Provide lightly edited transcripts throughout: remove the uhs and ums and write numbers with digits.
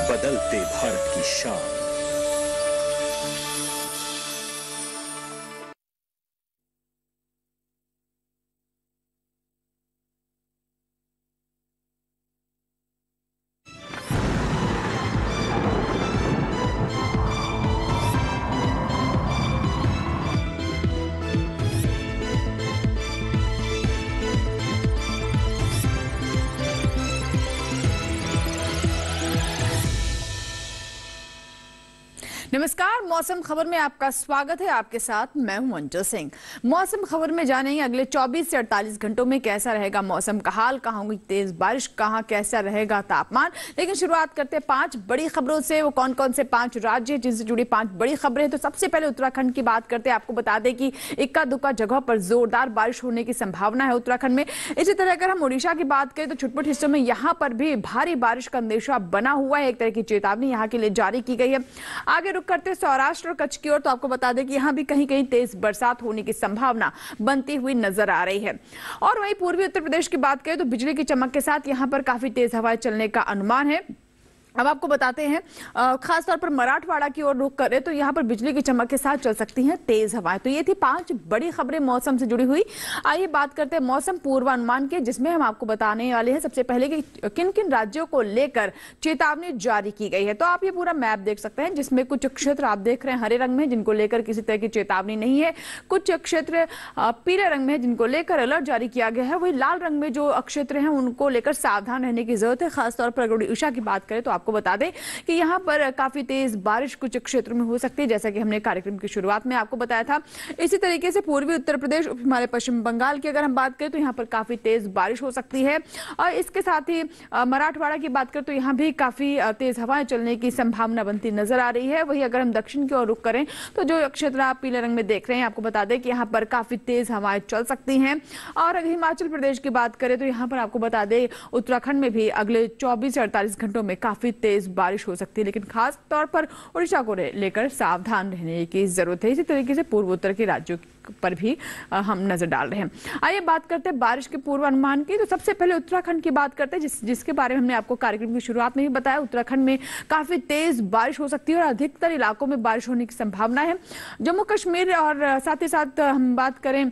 बदलते भारत की शान। नमस्कार, मौसम खबर में आपका स्वागत है। आपके साथ मैं हूं अंजू सिंह। मौसम खबर में जानेंगे अगले 24 से 48 घंटों में कैसा रहेगा मौसम का हाल, कहां होगी तेज बारिश, कहां कैसा रहेगा तापमान। लेकिन शुरुआत करते हैं 5 बड़ी खबरों से। वो कौन कौन से 5 राज्य हैं जिनसे जुड़ी 5 बड़ी खबरें। तो सबसे पहले उत्तराखंड की बात करते हैं। आपको बता दें कि इक्का दुक्का जगह पर जोरदार बारिश होने की संभावना है उत्तराखंड में। इसी तरह अगर हम उड़ीसा की बात करें तो छुटपुट हिस्सों में यहां पर भी भारी बारिश का अंदेशा बना हुआ है। एक तरह की चेतावनी यहां के लिए जारी की गई है। आगे रुक करते सौराष्ट्र और कच्छ की ओर। तो आपको बता दें कि यहां भी कहीं कहीं तेज बरसात होने की संभावना बनती हुई नजर आ रही है। और वहीं पूर्वी उत्तर प्रदेश की बात करें तो बिजली की चमक के साथ यहां पर काफी तेज हवाएं चलने का अनुमान है। अब आपको बताते हैं खासतौर पर मराठवाड़ा की ओर रुख करें तो यहाँ पर बिजली की चमक के साथ चल सकती हैं तेज हवाएं। तो ये थी 5 बड़ी खबरें मौसम से जुड़ी हुई। आइए बात करते हैं मौसम पूर्वानुमान के, जिसमें हम आपको बताने वाले हैं सबसे पहले कि किन किन राज्यों को लेकर चेतावनी जारी की गई है। तो आप ये पूरा मैप देख सकते हैं, जिसमें कुछ क्षेत्र आप देख रहे हैं हरे रंग में, जिनको लेकर किसी तरह की चेतावनी नहीं है। कुछ क्षेत्र पीले रंग में, जिनको लेकर अलर्ट जारी किया गया है। वही लाल रंग में जो क्षेत्र हैं उनको लेकर सावधान रहने की जरूरत है। खासतौर पर अगर उड़ीसा की बात करें तो आपको बता दें कि यहां पर काफी तेज बारिश कुछ क्षेत्रों में हो सकती है, जैसा कि हमने कार्यक्रम की शुरुआत में आपको बताया था। इसी तरीके से पूर्वी उत्तर प्रदेश, हिमालय पश्चिम बंगाल की अगर हम बात करें तो यहां पर काफी तेज बारिश हो सकती है। और इसके साथ ही मराठवाड़ा की बात करें तो यहां भी काफी तेज हवाएं चलने की संभावना बनती नजर आ रही है। वही अगर हम दक्षिण की ओर रुख करें तो जो क्षेत्र आप पीले रंग में देख रहे हैं, आपको बता दें कि यहां पर काफी तेज हवाएं चल सकती हैं। और अगर हिमाचल प्रदेश की बात करें तो यहां पर आपको बता दें उत्तराखंड में भी अगले 24 से 48 घंटों में काफी तेज बारिश हो सकती है। लेकिन खास तौर पर उड़ीसा को लेकर सावधान रहने की जरूरत है। इसी तरीके से पूर्व उत्तर के राज्यों पर भी हम नजर डाल रहे हैं। आइए बात करते हैं बारिश के पूर्वानुमान की। तो सबसे पहले उत्तराखंड की बात करते हैं, जिसके बारे में हमने आपको कार्यक्रम की शुरुआत में भी बताया। उत्तराखंड में काफी तेज बारिश हो सकती है और अधिकतर इलाकों में बारिश होने की संभावना है। जम्मू कश्मीर और साथ ही साथ हम बात करें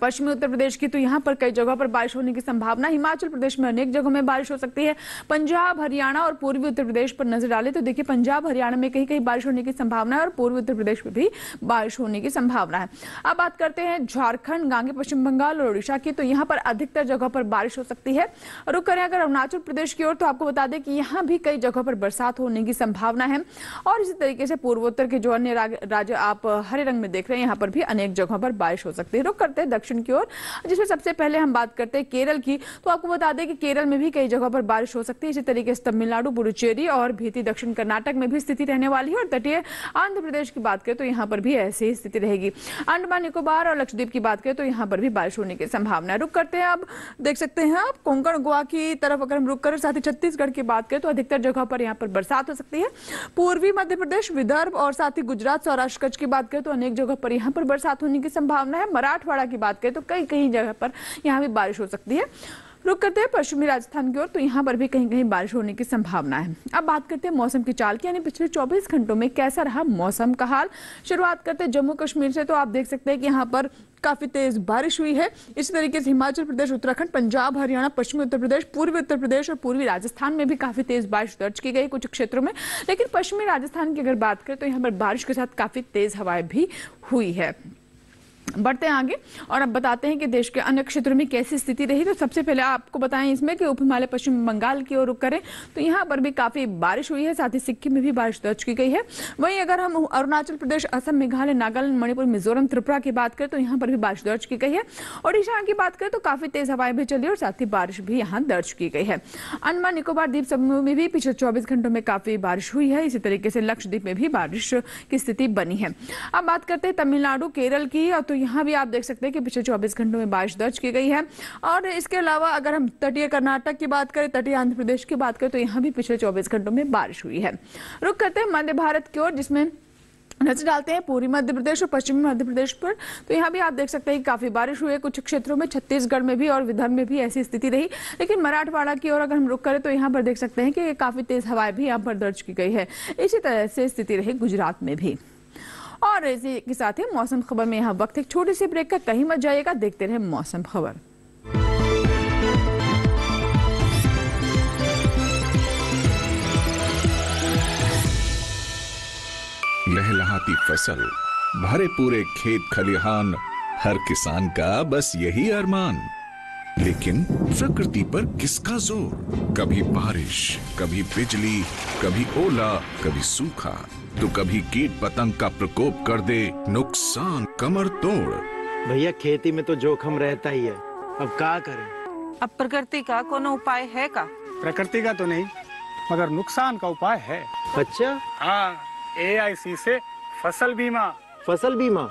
पश्चिमी उत्तर प्रदेश की, तो यहां पर कई जगहों पर बारिश होने की संभावना। हिमाचल प्रदेश में अनेक जगहों में बारिश हो सकती है। पंजाब, हरियाणा और पूर्वी उत्तर प्रदेश पर नजर डालें तो देखिए पंजाब, हरियाणा में कहीं कहीं बारिश होने की संभावना है और पूर्वी उत्तर प्रदेश में भी बारिश होने की संभावना है। अब बात करते हैं झारखंड, गांगे पश्चिम बंगाल और उड़ीसा की। तो यहाँ पर अधिकतर जगहों पर बारिश हो सकती है। रुक करें अगर अरुणाचल प्रदेश की ओर तो आपको बता दें कि यहाँ भी कई जगहों पर बरसात होने की संभावना है। और इसी तरीके से पूर्वोत्तर के जो अन्य राज्य आप हरे रंग में देख रहे हैं, यहाँ पर भी अनेक जगहों पर बारिश हो सकती है। रुक करते हैं दक्षिण की ओर, जिसमें सबसे पहले हम बात करते हैं केरल की। तो आपको बता दें कि केरल में भी कई जगहों पर बारिश हो सकती है। इसी तरीके से तमिलनाडु, पुडुचेरी और भीती दक्षिण कर्नाटक में भी स्थिति रहने वाली है। और तटीय आंध्र प्रदेश की बात करें तो यहाँ पर भी ऐसी ही स्थिति रहेगी। अंडमान निकोबार और लक्षद्वीप की बात करें तो यहाँ पर भी बारिश होने की संभावना है। रुक करते हैं, अब देख सकते हैं आप कोंकण, गोवा की तरफ अगर हम रुक करें, साथ ही छत्तीसगढ़ की बात करें तो अधिकतर जगह पर यहाँ पर बरसात हो सकती है। पूर्वी मध्य प्रदेश, विदर्भ और साथ ही गुजरात, सौराष्ट्र, कच्छ की बात करें तो अनेक जगह पर यहाँ पर बरसात होने की संभावना है। मराठवाड़ा की बात करें तो कई कई जगह पर यहाँ भी बारिश हो सकती है। रुक करते हैं पश्चिमी राजस्थान की ओर, तो यहाँ पर भी कहीं कहीं बारिश होने की संभावना है। अब बात करते हैं मौसम की चाल की, यानी पिछले 24 घंटों में कैसा रहा मौसम का हाल। शुरुआत करते हैं जम्मू कश्मीर से। तो आप देख सकते हैं कि यहाँ पर काफी तेज बारिश हुई है। इसी तरीके से हिमाचल प्रदेश, उत्तराखंड, पंजाब, हरियाणा, पश्चिमी उत्तर प्रदेश, पूर्वी उत्तर प्रदेश और पूर्वी राजस्थान में भी काफी तेज बारिश दर्ज की गई कुछ क्षेत्रों में। लेकिन पश्चिमी राजस्थान की अगर बात करें तो यहाँ पर बारिश के साथ काफी तेज हवाएं भी हुई है। बढ़ते हैं आगे और अब बताते हैं कि देश के अन्य क्षेत्रों में कैसी स्थिति रही। तो सबसे पहले आपको बताएं इसमें कि उप हिमालय पश्चिम बंगाल की ओर रुख करें तो यहाँ पर भी काफी बारिश हुई है। साथ ही सिक्किम में भी बारिश दर्ज की गई है। वहीं अगर हम अरुणाचल प्रदेश, असम, मेघालय, नागालैंड, मणिपुर, मिजोरम, त्रिपुरा की बात करें तो यहाँ पर भी बारिश दर्ज की गई है। ओडिशा की बात करें तो काफी तेज हवाएं भी चली और साथ ही बारिश भी यहाँ दर्ज की गई है। अंडमान निकोबार द्वीप समूह में भी पिछले 24 घंटों में काफी बारिश हुई है। इसी तरीके से लक्षद्वीप में भी बारिश की स्थिति बनी है। अब बात करते हैं तमिलनाडु, केरल की। तो यहाँ भी आप देख सकते हैं कि पिछले 24 घंटों में बारिश दर्ज की गई है। और इसके अलावा अगर हम तटीय कर्नाटक की बात करें, तटीय आंध्र प्रदेश की बात करें तो यहाँ भी पिछले 24 घंटों में बारिश हुई है। रुक करते हैं मध्य भारत की ओर, जिसमें नजर डालते हैं पूर्वी मध्य प्रदेश और पश्चिमी मध्य प्रदेश पर। तो यहाँ भी आप देख सकते हैं कि काफी बारिश हुई है कुछ क्षेत्रों में, छत्तीसगढ़ में भी और विदर्भ में भी ऐसी स्थिति रही। लेकिन मराठवाड़ा की ओर अगर हम रुख करें तो यहाँ पर देख सकते हैं कि काफी तेज हवाएं भी यहाँ पर दर्ज की गई है। इसी तरह से स्थिति रही गुजरात में भी। और इसी के साथ ही मौसम खबर में यहाँ वक्त एक छोटी सी ब्रेक का, कहीं मत जाइएगा, देखते रहे मौसम खबर। लहलहाती फसल, भरे पूरे खेत खलिहान, हर किसान का बस यही अरमान। लेकिन प्रकृति पर किसका जोर? कभी बारिश, कभी बिजली, कभी ओला, कभी सूखा, तो कभी कीट पतंग का प्रकोप कर दे नुकसान कमर तोड़। भैया खेती में तो जोखम रहता ही है, अब क्या करें? अब प्रकृति का कोनो उपाय है का? प्रकृति का तो नहीं, मगर नुकसान का उपाय है। अच्छा, हाँ, AIC से फसल बीमा। फसल बीमा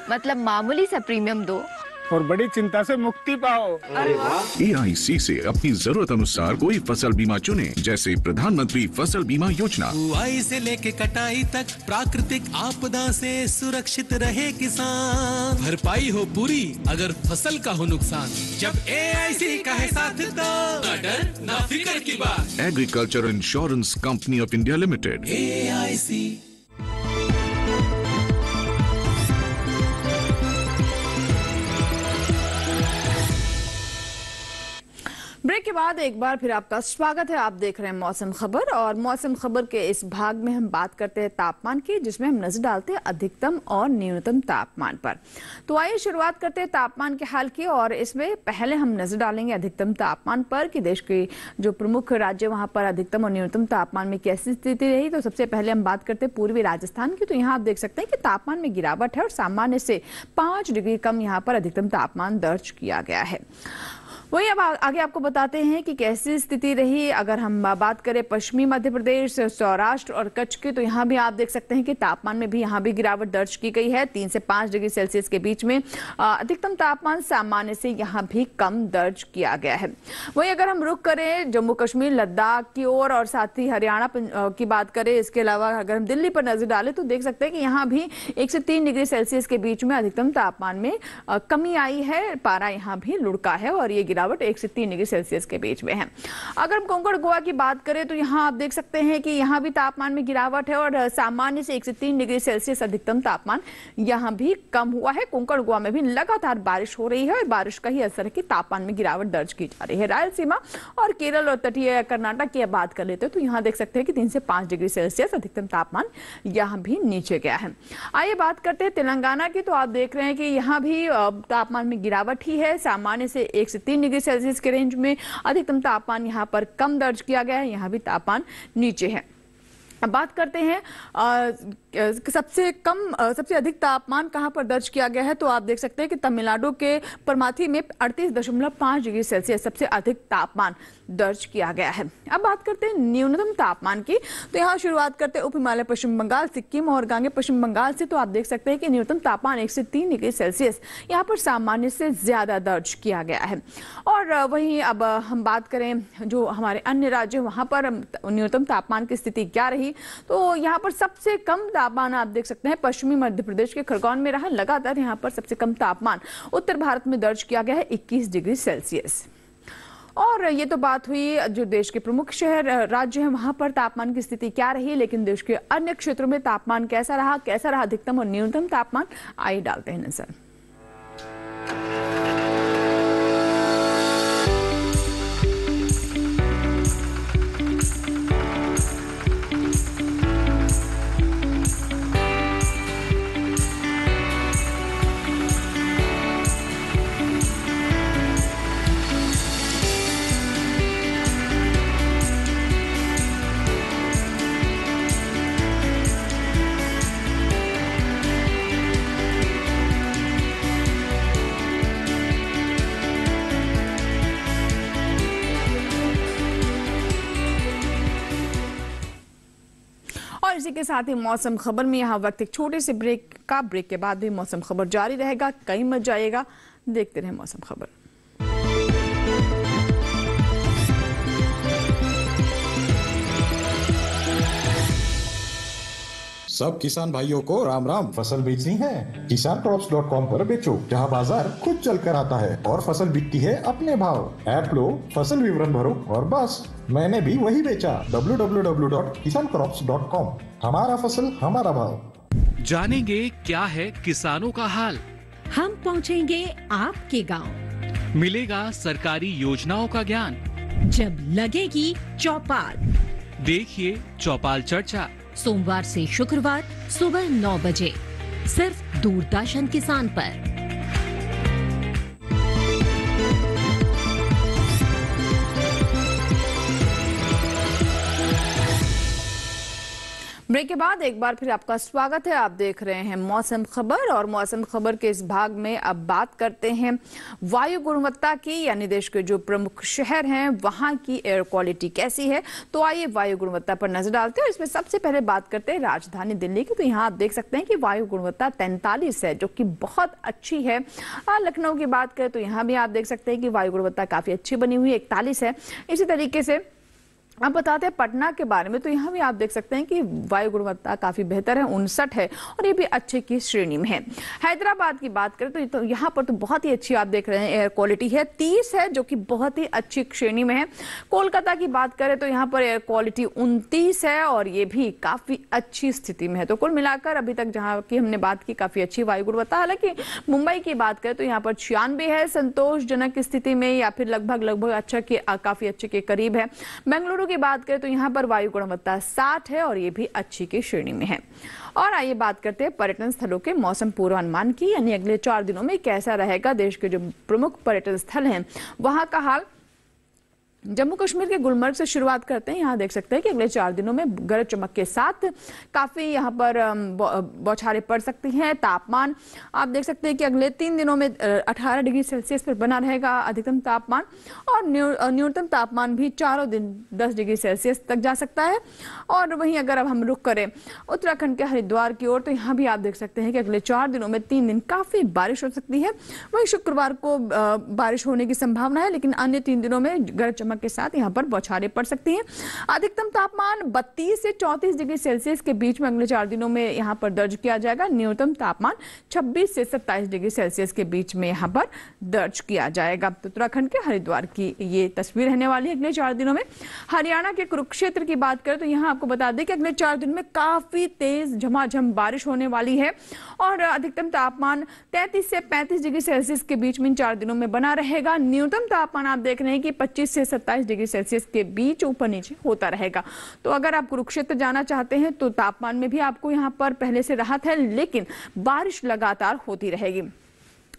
मतलब मामूली सा प्रीमियम दो और बड़ी चिंता से मुक्ति पाओ। अरे वाह। AIC से अपनी जरूरत अनुसार कोई फसल बीमा चुने, जैसे प्रधानमंत्री फसल बीमा योजना। बुआई से लेके कटाई तक प्राकृतिक आपदा से सुरक्षित रहे किसान। भरपाई हो पूरी अगर फसल का हो नुकसान, जब AIC का है साथ तो ना डर ना फिक्र की बात। Agriculture insurance company of India limited, AIC। Break के बाद एक बार फिर आपका स्वागत है। आप देख रहे हैं मौसम खबर, और मौसम खबर के इस भाग में हम बात करते हैं तापमान की, जिसमें हम नजर डालते हैं अधिकतम और न्यूनतम तापमान पर। तो आइए शुरुआत करते हैं तापमान के हाल की, और इसमें पहले हम नजर डालेंगे अधिकतम तापमान पर कि देश के जो प्रमुख राज्य वहां पर अधिकतम और न्यूनतम तापमान में कैसी स्थिति रही। तो सबसे पहले हम बात करते हैं पूर्वी राजस्थान की। तो यहाँ आप देख सकते हैं कि तापमान में गिरावट है और सामान्य से 5 डिग्री कम यहाँ पर अधिकतम तापमान दर्ज किया गया है। वही अब आगे आपको बताते हैं कि कैसी स्थिति रही। अगर हम बात करें पश्चिमी मध्य प्रदेश, सौराष्ट्र और कच्छ की, तो यहाँ भी आप देख सकते हैं कि तापमान में भी यहाँ भी गिरावट दर्ज की गई है 3 से 5 डिग्री सेल्सियस के बीच में। अधिकतम तापमान सामान्य से यहाँ भी कम दर्ज किया गया है। वही अगर हम रुख करें जम्मू कश्मीर, लद्दाख की ओर और साथ ही हरियाणा की बात करें, इसके अलावा अगर हम दिल्ली पर नजर डालें तो देख सकते हैं कि यहाँ भी 1 से 3 डिग्री सेल्सियस के बीच में अधिकतम तापमान में कमी आई है। पारा यहाँ भी लुढ़का है और ये 1 से 3 डिग्री सेल्सियस के बीच में है। अगर हम कोंकण गोवा की बात करें तो यहाँ आप देख सकते हैं कि यहाँ भी तापमान में गिरावट है और सामान्य से 1 से 3 डिग्री सेल्सियस अधिकतम तापमान यहाँ भी कम हुआ है। कोंकण गोवा में भी लगातार बारिश हो रही है और बारिश का ही असर है कि तापमान में गिरावट दर्ज की जा रही है। रायलसीमा और केरल और तटीय कर्नाटक की बात कर लेते हैं तो यहाँ देख सकते हैं कि 3 से 5 डिग्री सेल्सियस अधिकतम तापमान यहाँ भी नीचे गया है। आइए बात करते हैं तेलंगाना की। तो आप देख रहे हैं कि यहाँ भी तापमान में गिरावट ही है, सामान्य से 1 से 3 डिग्री सेल्सियस के रेंज में। अधिकतम तापमान यहाँ पर कम दर्ज किया गया है, यहाँ भी तापमान नीचे है। अब बात करते हैं सबसे अधिक तापमान कहां पर दर्ज किया गया है। तो आप देख सकते हैं कि तमिलनाडु के परमाथी में 38.5 डिग्री सेल्सियस सबसे अधिक तापमान दर्ज किया गया है। अब बात करते हैं न्यूनतम तापमान की। तो यहाँ शुरुआत करते हैं उप हिमालय पश्चिम बंगाल, सिक्किम और गांगे पश्चिम बंगाल से। तो आप देख सकते हैं कि न्यूनतम तापमान 1 से 3 डिग्री सेल्सियस यहाँ पर सामान्य से ज्यादा दर्ज किया गया है। और वहीं अब हम बात करें जो हमारे अन्य राज्य, वहां पर न्यूनतम तापमान की स्थिति क्या रही। तो यहाँ पर सबसे कम तापमान आप देख सकते हैं पश्चिमी मध्य प्रदेश के खरगोन में रहा। लगातार यहाँ पर सबसे कम तापमान उत्तर भारत में दर्ज किया गया है 21 डिग्री सेल्सियस। और ये तो बात हुई जो देश के प्रमुख शहर राज्य हैं वहां पर तापमान की स्थिति क्या रही। लेकिन देश के अन्य क्षेत्रों में तापमान कैसा रहा अधिकतम और न्यूनतम तापमान, आइए डालते हैं नजर। और इसी के साथ ही मौसम खबर में यहाँ वक्त एक छोटे से ब्रेक के बाद भी मौसम खबर जारी रहेगा, कहीं मत जाइएगा, देखते रहे मौसम खबर। सब किसान भाइयों को राम राम। फसल बेचनी है kisancrops.com पर बेचो, जहां बाजार खुद चल कर आता है और फसल बिकती है अपने भाव। ऐप लो, फसल विवरण भरो और बस मैंने भी वही बेचा। www.kisancrops.com। हमारा फसल हमारा भाव। जानेंगे क्या है किसानों का हाल। हम पहुंचेंगे आपके गांव। मिलेगा सरकारी योजनाओं का ज्ञान। जब लगेगी चौपाल, देखिए चौपाल चर्चा सोमवार से शुक्रवार सुबह 9 बजे सिर्फ दूरदर्शन किसान पर। ब्रेक के बाद एक बार फिर आपका स्वागत है। आप देख रहे हैं मौसम खबर और मौसम खबर के इस भाग में अब बात करते हैं वायु गुणवत्ता की, यानी देश के जो प्रमुख शहर हैं वहां की एयर क्वालिटी कैसी है। तो आइए वायु गुणवत्ता पर नजर डालते हैं। इसमें सबसे पहले बात करते हैं राजधानी दिल्ली की। तो यहाँ आप देख सकते हैं कि वायु गुणवत्ता 43 है, जो कि बहुत अच्छी है। लखनऊ की बात करें तो यहाँ भी आप देख सकते हैं कि वायु गुणवत्ता काफी अच्छी बनी हुई 41 है। इसी तरीके से अब बताते हैं पटना के बारे में। तो यहाँ भी आप देख सकते हैं कि वायु गुणवत्ता काफी बेहतर है, 59 है और ये भी अच्छे की श्रेणी में है। हैदराबाद की बात करें तो यहाँ पर तो बहुत ही अच्छी आप देख रहे हैं एयर क्वालिटी है, 30 है, जो कि बहुत ही अच्छी श्रेणी में है। कोलकाता की बात करें तो यहाँ पर एयर क्वालिटी 29 है और ये भी काफी अच्छी स्थिति में है। तो कुल मिलाकर अभी तक जहाँ की हमने बात की काफी अच्छी वायु गुणवत्ता। हालांकि मुंबई की बात करें तो यहाँ पर 96 है, संतोषजनक स्थिति में, या फिर लगभग अच्छा के काफी अच्छे के करीब है। बेंगलुरु की बात करें तो यहाँ पर वायु गुणवत्ता 60 है और ये भी अच्छी की श्रेणी में है। और आइए बात करते हैं पर्यटन स्थलों के मौसम पूर्वानुमान की, यानी अगले 4 दिनों में कैसा रहेगा देश के जो प्रमुख पर्यटन स्थल हैं वहां का हाल। जम्मू कश्मीर के गुलमर्ग से शुरुआत करते हैं। यहाँ देख सकते हैं कि अगले 4 दिनों में गरज चमक के साथ काफी यहाँ पर बौछारें पड़ सकती हैं। तापमान आप देख सकते हैं कि अगले 3 दिनों में 18 डिग्री सेल्सियस पर बना रहेगा अधिकतम तापमान, और न्यूनतम तापमान भी चारों दिन 10 डिग्री सेल्सियस तक जा सकता है। और वहीं अगर अब हम रुख करें उत्तराखंड के हरिद्वार की ओर, तो यहाँ भी आप देख सकते हैं कि अगले 4 दिनों में 3 दिन काफी बारिश हो सकती है। वहीं शुक्रवार को बारिश होने की संभावना है, लेकिन अन्य 3 दिनों में गरज चमक के साथ यहाँ पर बौछारें पड़ सकती हैं। अधिकतम तापमान 32 से 34 डिग्री सेल्सियस के बीच में अगले 4 दिनों में यहाँ पर दर्ज किया जाएगा। न्यूनतम तापमान 26 से 27 डिग्री सेल्सियस के बीच में यहाँ पर दर्ज किया जाएगा। तो उत्तराखंड के हरिद्वार की ये तस्वीर रहने वाली है अगले 4 दिनों में। हरियाणा के कुरुक्षेत्र की बात करें तो यहाँ आपको बता दें कि अगले 4 दिन में काफी तेज झमाझम बारिश होने वाली है और अधिकतम तापमान 33 से 35 डिग्री सेल्सियस के बीच में इन 4 दिनों में बना रहेगा। न्यूनतम तापमान आप देख रहे हैं कि 25 से 27 डिग्री सेल्सियस के बीच ऊपर नीचे होता रहेगा। तो अगर आप कुरुक्षेत्र जाना चाहते हैं तो तापमान में भी आपको यहाँ पर पहले से राहत है, लेकिन बारिश लगातार होती रहेगी।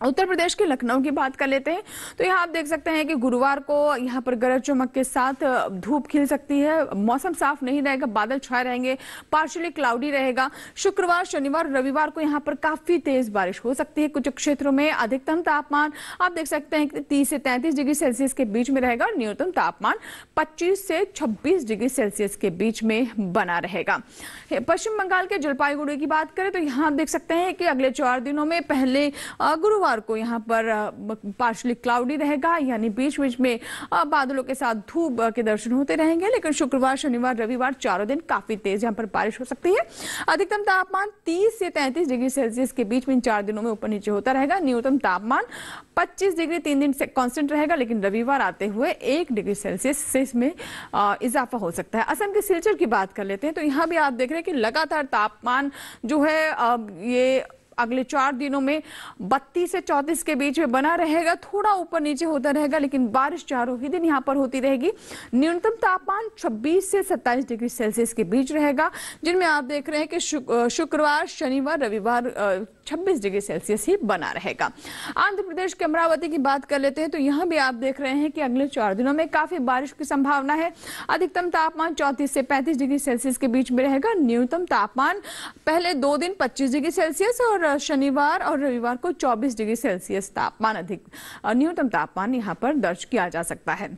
उत्तर प्रदेश के लखनऊ की बात कर लेते हैं। तो यहाँ आप देख सकते हैं कि गुरुवार को यहाँ पर गरज चमक के साथ धूप खिल सकती है। मौसम साफ नहीं रहेगा, बादल छाए रहेंगे, पार्शियली क्लाउडी रहेगा। शुक्रवार, शनिवार, रविवार को यहाँ पर काफी तेज बारिश हो सकती है कुछ क्षेत्रों में। अधिकतम तापमान आप देख सकते हैं कि 30 से 33 डिग्री सेल्सियस के बीच में रहेगा और न्यूनतम तापमान 25 से 26 डिग्री सेल्सियस के बीच में बना रहेगा। पश्चिम बंगाल के जलपाईगुड़ी की बात करें तो यहाँ आप देख सकते हैं कि अगले 4 दिनों में पहले गुरुवार को यहाँ पर पार्शियली क्लाउडी रहेगा, यानी बीच बीच में बादलों के साथ धूप के दर्शन होते रहेंगे। लेकिन शुक्रवार, शनिवार, रविवार चारों दिन काफी तेज यहाँ पर बारिश हो सकती है। अधिकतम तापमान 30 से 33 डिग्री सेल्सियस के बीच में इन 4 दिनों में ऊपर नीचे होता रहेगा। न्यूनतम तापमान 25 डिग्री 3 दिन से कांस्टेंट रहेगा, लेकिन रविवार आते हुए 1 डिग्री सेल्सियस से इसमें इजाफा हो सकता है। असम के सिलचर की बात कर लेते हैं। तो यहाँ भी आप देख रहे हैं कि लगातार तापमान जो है ये अगले 4 दिनों में 32 से 34 के बीच में बना रहेगा। थोड़ा ऊपर नीचे होता रहेगा, लेकिन बारिश चारों ही दिन यहाँ पर होती रहेगी। न्यूनतम तापमान 26 से 27 डिग्री सेल्सियस के बीच रहेगा, जिनमें आप देख रहे हैं कि शुक्रवार, शनिवार, रविवार 26 डिग्री सेल्सियस ही बना रहेगा। आंध्र प्रदेश के अमरावती की बात कर लेते हैं। तो यहाँ भी आप देख रहे हैं कि अगले 4 दिनों में काफी बारिश की संभावना है। अधिकतम तापमान 34 से 35 डिग्री सेल्सियस के बीच में रहेगा। न्यूनतम तापमान पहले 2 दिन 25 डिग्री सेल्सियस और शनिवार और रविवार को 24 डिग्री सेल्सियस तापमान न्यूनतम तापमान यहाँ पर दर्ज किया जा सकता है।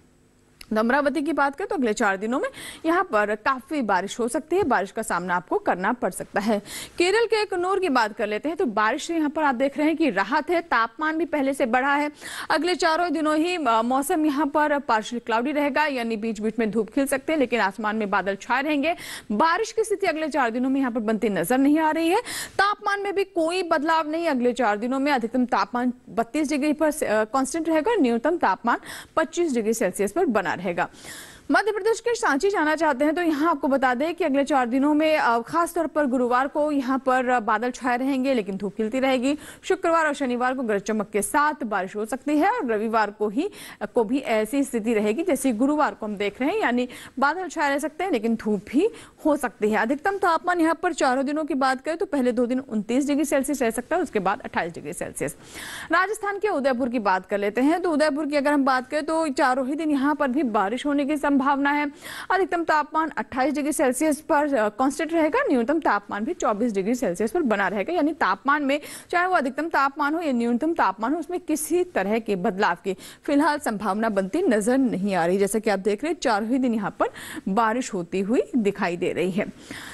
अमरावती की बात करें तो अगले 4 दिनों में यहाँ पर काफी बारिश हो सकती है, बारिश का सामना आपको करना पड़ सकता है। केरल के कन्नौर की बात कर लेते हैं तो बारिश से यहाँ पर आप देख रहे हैं कि राहत है, तापमान भी पहले से बढ़ा है। अगले 4 दिनों ही मौसम यहाँ पर पार्शियल क्लाउडी रहेगा, यानी बीच बीच में धूप खिल सकते हैं लेकिन आसमान में बादल छाए रहेंगे। बारिश की स्थिति अगले 4 दिनों में यहाँ पर बनती नजर नहीं आ रही है। तापमान में भी कोई बदलाव नहीं, अगले 4 दिनों में अधिकतम तापमान 32 डिग्री पर कांस्टेंट रहेगा, न्यूनतम तापमान 25 डिग्री सेल्सियस पर बना रहेगा। मध्य प्रदेश के सांची जाना चाहते हैं तो यहाँ आपको बता दें कि अगले 4 दिनों में खासतौर पर गुरुवार को यहाँ पर बादल छाए रहेंगे लेकिन धूप खिलती रहेगी। शुक्रवार और शनिवार को गरज चमक के साथ बारिश हो सकती है और रविवार को भी ऐसी स्थिति रहेगी जैसे गुरुवार को हम देख रहे हैं, यानी बादल छाए रह सकते हैं लेकिन धूप भी हो सकती है। अधिकतम तापमान यहाँ पर 4 दिनों की बात करें तो पहले 2 दिन 29 डिग्री सेल्सियस रह सकता है, उसके बाद 28 डिग्री सेल्सियस। राजस्थान के उदयपुर की बात कर लेते हैं तो उदयपुर की अगर हम बात करें तो 4 ही दिन यहाँ पर भी बारिश होने की संभावना है। अधिकतम तापमान 28 डिग्री सेल्सियस पर कांस्टेंट रहेगा, न्यूनतम तापमान भी 24 डिग्री सेल्सियस पर बना रहेगा, यानी तापमान में चाहे वो अधिकतम तापमान हो या न्यूनतम तापमान हो उसमें किसी तरह के बदलाव की फिलहाल संभावना बनती नजर नहीं आ रही। जैसा कि आप देख रहे हैं 4 ही दिन यहाँ पर बारिश होती हुई दिखाई दे रही है।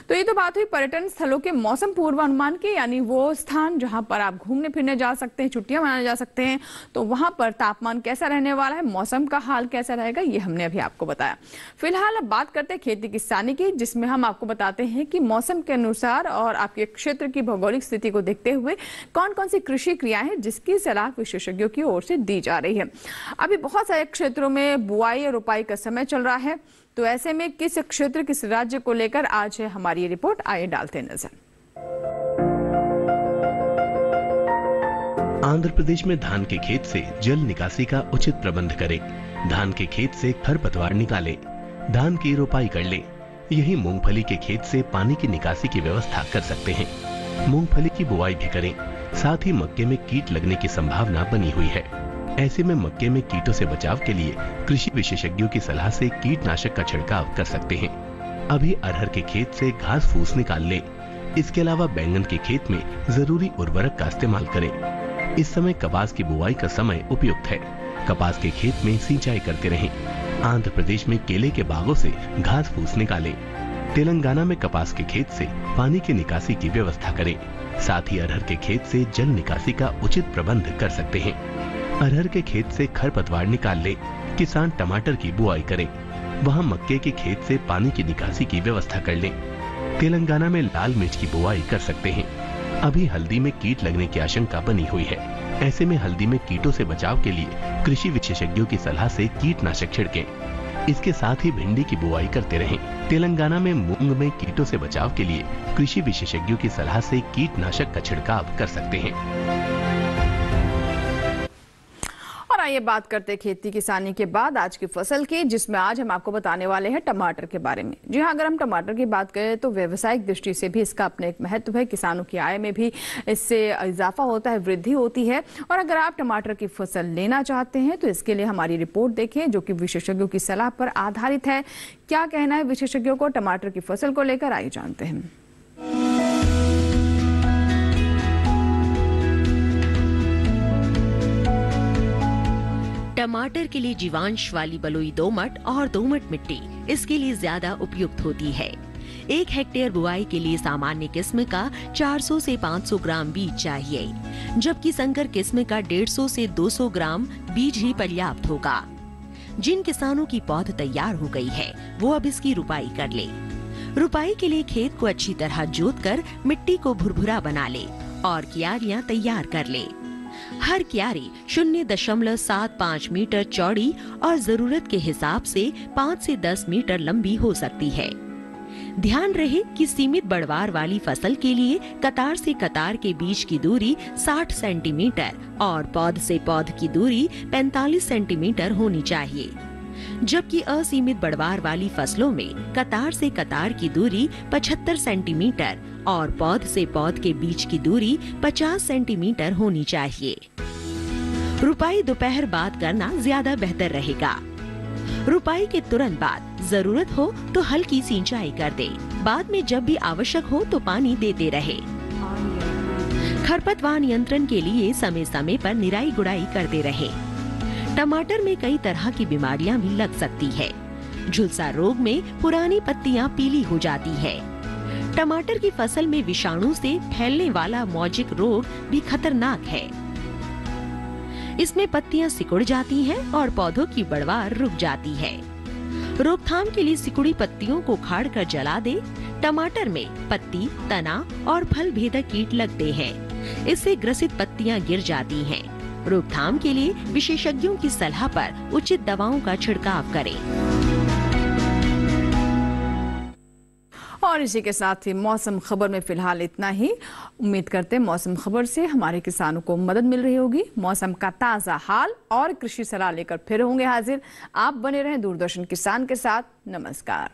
तो ये तो बात हुई पर्यटन स्थलों के मौसम पूर्वानुमान की, यानी वो स्थान जहां पर आप घूमने फिरने जा सकते हैं, छुट्टियां मनाने जा सकते हैं, तो वहां पर तापमान कैसा रहने वाला है, मौसम का हाल कैसा रहेगा, ये हमने अभी आपको बताया। फिलहाल अब बात करते हैं खेती किसानी की, जिसमें हम आपको बताते हैं कि मौसम के अनुसार और आपके क्षेत्र की भौगोलिक स्थिति को देखते हुए कौन कौन सी कृषि क्रियाएं हैं जिसकी सलाह विशेषज्ञों की ओर से दी जा रही है। अभी बहुत सारे क्षेत्रों में बुआई और रोपाई का समय चल रहा है, तो ऐसे में किस क्षेत्र किस राज्य को लेकर आज है हमारी ये रिपोर्ट, आइए डालते हैं नजर। आंध्र प्रदेश में धान के खेत से जल निकासी का उचित प्रबंध करें। धान के खेत से खरपतवार निकाले, धान की रोपाई कर ले। यही मूंगफली के खेत से पानी की निकासी की व्यवस्था कर सकते हैं। मूंगफली की बुआई भी करें। साथ ही मक्के में कीट लगने की संभावना बनी हुई है। ऐसे में मक्के में कीटों से बचाव के लिए कृषि विशेषज्ञों की सलाह से कीटनाशक का छिड़काव कर सकते हैं। अभी अरहर के खेत से घास फूस निकाल ले। इसके अलावा बैंगन के खेत में जरूरी उर्वरक का इस्तेमाल करें। इस समय कपास की बुआई का समय उपयुक्त है। कपास के खेत में सिंचाई करते रहें। आंध्र प्रदेश में केले के बागों से घास फूस निकालें। तेलंगाना में कपास के खेत से पानी की निकासी की व्यवस्था करें। साथ ही अरहर के खेत से जल निकासी का उचित प्रबंध कर सकते हैं। अरहर के खेत से खरपतवार निकाल ले। किसान टमाटर की बुआई करें। वहां मक्के के खेत से पानी की निकासी की व्यवस्था कर लें। तेलंगाना में लाल मिर्च की बुआई कर सकते हैं। अभी हल्दी में कीट लगने की आशंका बनी हुई है। ऐसे में हल्दी में कीटों से बचाव के लिए कृषि विशेषज्ञों की सलाह से कीटनाशक छिड़कें। इसके साथ ही भिंडी की बुआई करते रहें। तेलंगाना में मूंग में कीटों से बचाव के लिए कृषि विशेषज्ञों की सलाह से कीटनाशक का छिड़काव कर सकते हैं। और आइए बात करते हैं खेती किसानी के बाद आज की फसल की, जिसमें आज हम आपको बताने वाले हैं टमाटर के बारे में। जी हाँ, अगर हम टमाटर की बात करें तो व्यवसायिक दृष्टि से भी इसका अपने एक महत्व है। किसानों की आय में भी इससे इजाफा होता है, वृद्धि होती है। और अगर आप टमाटर की फसल लेना चाहते हैं तो इसके लिए हमारी रिपोर्ट देखें, जो कि विशेषज्ञों की सलाह पर आधारित है। क्या कहना है विशेषज्ञों को टमाटर की फसल को लेकर, आइए जानते हैं। टमाटर के लिए जीवांश वाली बलुई दोमट और दोमट मिट्टी इसके लिए ज्यादा उपयुक्त होती है। 1 हेक्टेयर बुआई के लिए सामान्य किस्म का 400 से 500 ग्राम बीज चाहिए, जबकि संकर किस्म का 150 से 200 ग्राम बीज ही पर्याप्त होगा। जिन किसानों की पौध तैयार हो गई है वो अब इसकी रुपाई कर ले। रुपाई के लिए खेत को अच्छी तरह जोतकर मिट्टी को भुरभुरा बना ले और क्यारियां तैयार कर ले। हर क्यारी 0.75 मीटर चौड़ी और जरूरत के हिसाब से 5 से 10 मीटर लंबी हो सकती है। ध्यान रहे कि सीमित बढ़वार वाली फसल के लिए कतार से कतार के बीच की दूरी 60 सेंटीमीटर और पौध से पौध की दूरी 45 सेंटीमीटर होनी चाहिए, जबकि असीमित बढ़वार वाली फसलों में कतार से कतार की दूरी 75 सेंटीमीटर और पौध से पौध के बीच की दूरी 50 सेंटीमीटर होनी चाहिए। रुपाई दोपहर बाद करना ज्यादा बेहतर रहेगा। रुपाई के तुरंत बाद जरूरत हो तो हल्की सिंचाई कर दे। बाद में जब भी आवश्यक हो तो पानी देते रहे। खरपतवार नियंत्रण के लिए समय समय पर निराई गुड़ाई करते रहे। टमाटर में कई तरह की बीमारियां भी लग सकती है। झुलसा रोग में पुरानी पत्तियां पीली हो जाती है। टमाटर की फसल में विषाणु से फैलने वाला मौजिक रोग भी खतरनाक है। इसमें पत्तियां सिकुड़ जाती हैं और पौधों की बढ़वार रुक जाती है। रोकथाम के लिए सिकुड़ी पत्तियों को उखाड़कर जला दे। टमाटर में पत्ती, तना और फल भेदक कीट लगते हैं। इससे ग्रसित पत्तियां गिर जाती हैं। रोकथाम के लिए विशेषज्ञों की सलाह पर उचित दवाओं का छिड़काव करें। और इसी के साथ ही मौसम खबर में फिलहाल इतना ही। उम्मीद करते हैं मौसम खबर से हमारे किसानों को मदद मिल रही होगी। मौसम का ताजा हाल और कृषि सलाह लेकर फिर होंगे हाजिर। आप बने रहें दूरदर्शन किसान के साथ। नमस्कार।